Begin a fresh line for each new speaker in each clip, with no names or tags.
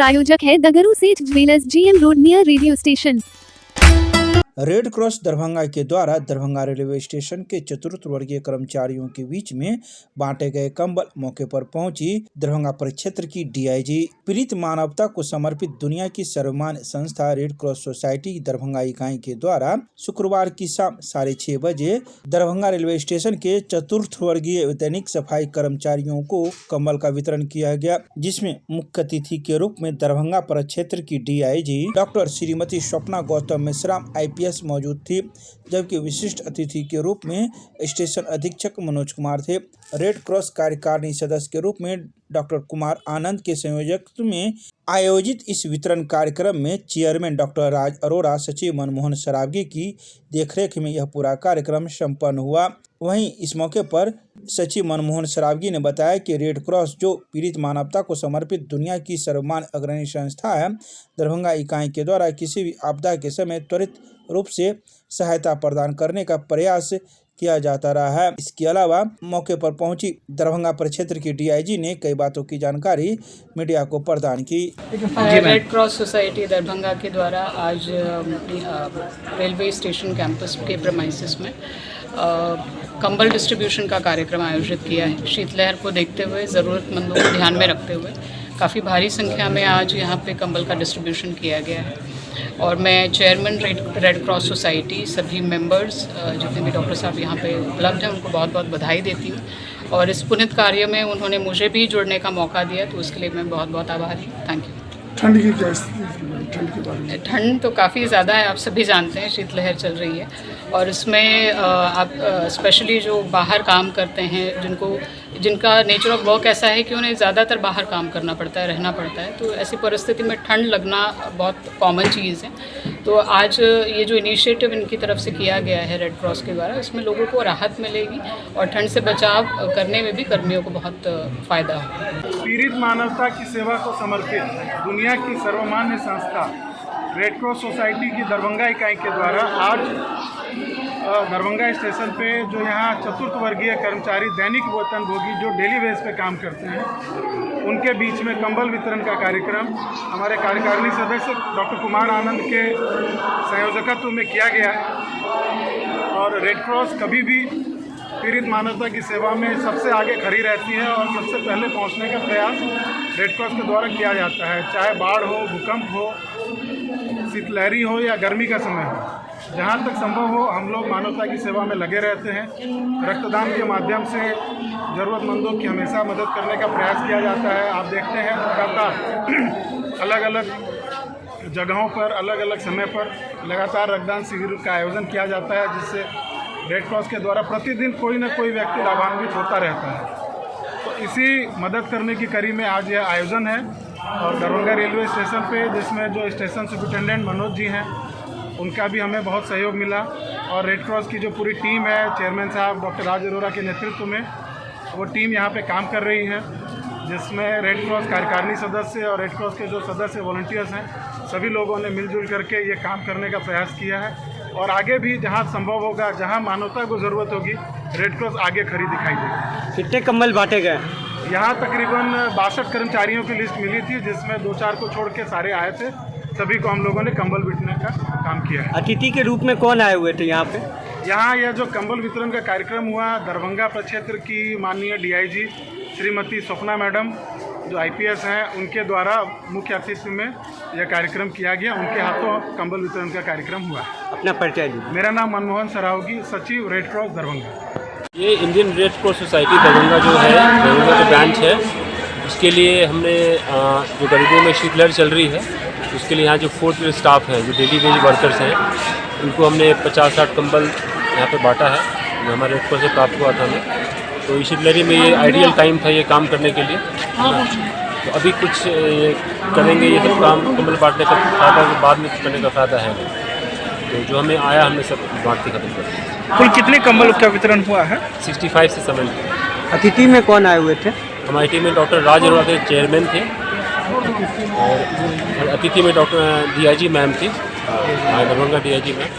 प्रायोजक है दगरू सेठ jewellers, GM road near radio station.
Red Cross Darbhanga के द्वारा दरभंगा रेलवे स्टेशन के चतुर्थ वर्गीय कर्मचारियों के बीच में बांटे गए कंबल मौके पर पहुंची दरभंगा परिक्षेत्र की डीआईजी। पीड़ित मानवता को समर्पित दुनिया की सर्वमान्य संस्था रेड क्रॉस सोसाइटी दरभंगा इकाई के द्वारा शुक्रवार की शाम 6:30 बजे दरभंगा रेलवे स्टेशन के चतुर्थ वर्गीय दैनिक सफाई कर्मचारियों को कंबल का वितरण किया गया, जिसमें मुख्य अतिथि के रूप में दरभंगा परिक्षेत्र की DIG doctor Shrimati Swapna Gautam Mishra IPS मौजूद थी, जबकि विशिष्ट अतिथि के रूप में स्टेशन अधीक्षक मनोज कुमार थे। रेड क्रॉस कार्यकारिणी सदस्य के रूप में डॉक्टर कुमार आनंद के संयोजकत्व में आयोजित इस वितरण कार्यक्रम में चेयरमैन डॉक्टर राज अरोड़ा, सचिव मनमोहन सरावगी की देखरेख में यह पूरा कार्यक्रम संपन्न हुआ। वहीं इस मौके पर सचिव मनमोहन सरावगी ने बताया कि रेड क्रॉस, जो पीड़ित मानवता को समर्पित दुनिया की सर्वमान्य अग्रणी संस्था है, दरभंगा इकाई के द्वारा किसी भी आपदा के समय त्वरित रूप से सहायता प्रदान करने का प्रयास किया जाता रहा है। इसके अलावा मौके पर पहुंची दरभंगा परिक्षेत्र की डीआईजी ने कई बातों की जानकारी मीडिया को प्रदान की।
रेड क्रॉस सोसाइटी दरभंगा के द्वारा आज रेलवे स्टेशन कैंपस के प्रेमाइसेस में कंबल डिस्ट्रीब्यूशन का कार्यक्रम आयोजित किया है। शीतलहर को देखते हुए, ज़रूरतमंदों को ध्यान में रखते हुए काफ़ी भारी संख्या में आज यहाँ पे कंबल का डिस्ट्रीब्यूशन किया गया है। और मैं चेयरमैन रेड क्रॉस सोसाइटी, सभी मेंबर्स, जितने भी डॉक्टर साहब यहाँ पे उपलब्ध हैं, उनको बहुत बहुत बधाई देती हूँ। और इस पुनित कार्य में उन्होंने मुझे भी जुड़ने का मौका दिया, तो उसके लिए मैं बहुत बहुत आभारी हूँ। Thank you.
ठंड की क्या स्थिति, ठंड के बारे में?
ठंड तो काफ़ी ज़्यादा है, आप सभी जानते हैं, शीतलहर चल रही है। और इसमें आप स्पेशली जो बाहर काम करते हैं, जिनका नेचर ऑफ वर्क ऐसा है कि उन्हें ज़्यादातर बाहर काम करना पड़ता है, रहना पड़ता है, तो ऐसी परिस्थिति में ठंड लगना बहुत कॉमन चीज़ है। तो आज ये जो इनिशिएटिव इनकी तरफ से किया गया है रेड क्रॉस के द्वारा, इसमें लोगों को राहत मिलेगी और ठंड से बचाव करने में भी कर्मियों को बहुत फ़ायदा होगा।
पीड़ित मानवता की सेवा को समर्पित दुनिया की सर्वमान्य संस्था रेड क्रॉस सोसाइटी की दरभंगा इकाई के द्वारा आज दरभंगा स्टेशन पे जो यहाँ चतुर्थ वर्गीय कर्मचारी दैनिक वेतनभोगी जो डेली बेस पे काम करते हैं, उनके बीच में कंबल वितरण का कार्यक्रम हमारे कार्यकारिणी सदस्य डॉक्टर कुमार आनंद के संयोजकत्व में किया गया है। और रेड क्रॉस कभी भी पीड़ित मानवता की सेवा में सबसे आगे खड़ी रहती है और सबसे पहले पहुंचने का प्रयास रेड क्रॉस के द्वारा किया जाता है। चाहे बाढ़ हो, भूकंप हो, शीतलहरी हो या गर्मी का समय हो, जहाँ तक संभव हो हम लोग मानवता की सेवा में लगे रहते हैं। रक्तदान के माध्यम से ज़रूरतमंदों की हमेशा मदद करने का प्रयास किया जाता है। आप देखते हैं लगातार अलग अलग जगहों पर, अलग अलग समय पर लगातार रक्तदान शिविर का आयोजन किया जाता है, जिससे रेड क्रॉस के द्वारा प्रतिदिन कोई न कोई व्यक्ति लाभान्वित होता रहता है। तो इसी मदद करने की कड़ी में आज यह आयोजन है। और दरभंगा रेलवे स्टेशन पे, जिसमें जो स्टेशन सुपरिटेंडेंट मनोज जी हैं, उनका भी हमें बहुत सहयोग मिला। और रेड क्रॉस की जो पूरी टीम है, चेयरमैन साहब डॉक्टर राज अरोड़ा के नेतृत्व में वो टीम यहाँ पे काम कर रही है, जिसमें रेड क्रॉस कार्यकारिणी सदस्य और रेड क्रॉस के जो सदस्य वॉलंटियर्स हैं, सभी लोगों ने मिलजुल करके ये काम करने का प्रयास किया है। और आगे भी जहाँ संभव होगा, जहाँ मानवता को ज़रूरत होगी, रेड क्रॉस आगे खड़ी दिखाई देगी।
कितने कंबल बांटे गए?
यहाँ तकरीबन 62 कर्मचारियों की लिस्ट मिली थी, जिसमें 2-4 को छोड़ के सारे आए थे। सभी को हम लोगों ने कंबल बांटने का काम किया है।
अतिथि के रूप में कौन आए हुए थे यहाँ पे?
यहाँ यह जो कंबल वितरण का कार्यक्रम हुआ, दरभंगा प्रक्षेत्र की माननीय डीआईजी श्रीमती स्वप्ना मैडम जो IPS हैं, उनके द्वारा मुख्य अतिथि में यह कार्यक्रम किया गया। उनके हाथों कंबल वितरण का कार्यक्रम हुआ।
अपना परिचय दीजिए।
मेरा नाम मनमोहन सरावगी, सचिव रेड क्रॉस दरभंगा।
ये Indian Red Cross Society Darbhanga जो है, दरभंगा जो ब्रांच है, उसके लिए हमने जो गरीबों में शीतलहर चल रही है, उसके लिए यहाँ जो 4th स्टाफ है, जो डेली वेज वर्कर्स हैं, उनको हमने 50-60 कंबल यहाँ पे बांटा है, जो हमारे रेड क्रॉस से प्राप्त हुआ था हमें। तो इस शीतलहरी में ये आइडियल टाइम था ये काम करने के लिए। तो अभी कुछ करेंगे, ये सब काम कंबल बांटने का फ़ायदा बाद में करने का फ़ायदा है। तो जो हमें आया हमने सब बांट के खत्म कर दिया।
कुल कितने कंबल का वितरण हुआ है?
65 से 70।
अतिथि में कौन आए हुए थे?
हमारी टीम में डॉक्टर राज अरोड़ा के चेयरमैन थे और अतिथि में डॉक्टर DIG मैम थी, दरभंगा DIG मैम,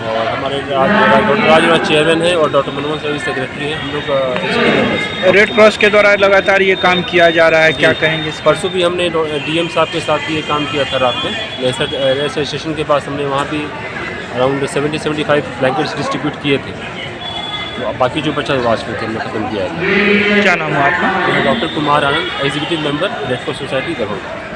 और हमारे डॉक्टर राज चेयरमैन है और डॉक्टर मनमोहन सर्विस सेक्रेटरी हैं, हम लोग executive members हैं।
रेड क्रॉस के द्वारा लगातार ये काम किया जा रहा है, क्या कहेंगे इस पर?
परसों भी हमने डीएम साहब के साथ ये काम किया था रात में रेलवे स्टेशन के पास। हमने वहाँ भी अराउंड 70-75 ब्लैंकेट्स डिस्ट्रीब्यूट किए थे। तो अब बाकी जो बचा वाश में थे हमने ख़त्म किया है।
क्या नाम है आपका?
Doctor Kumar Anand, executive member Red Cross Society Darbhanga.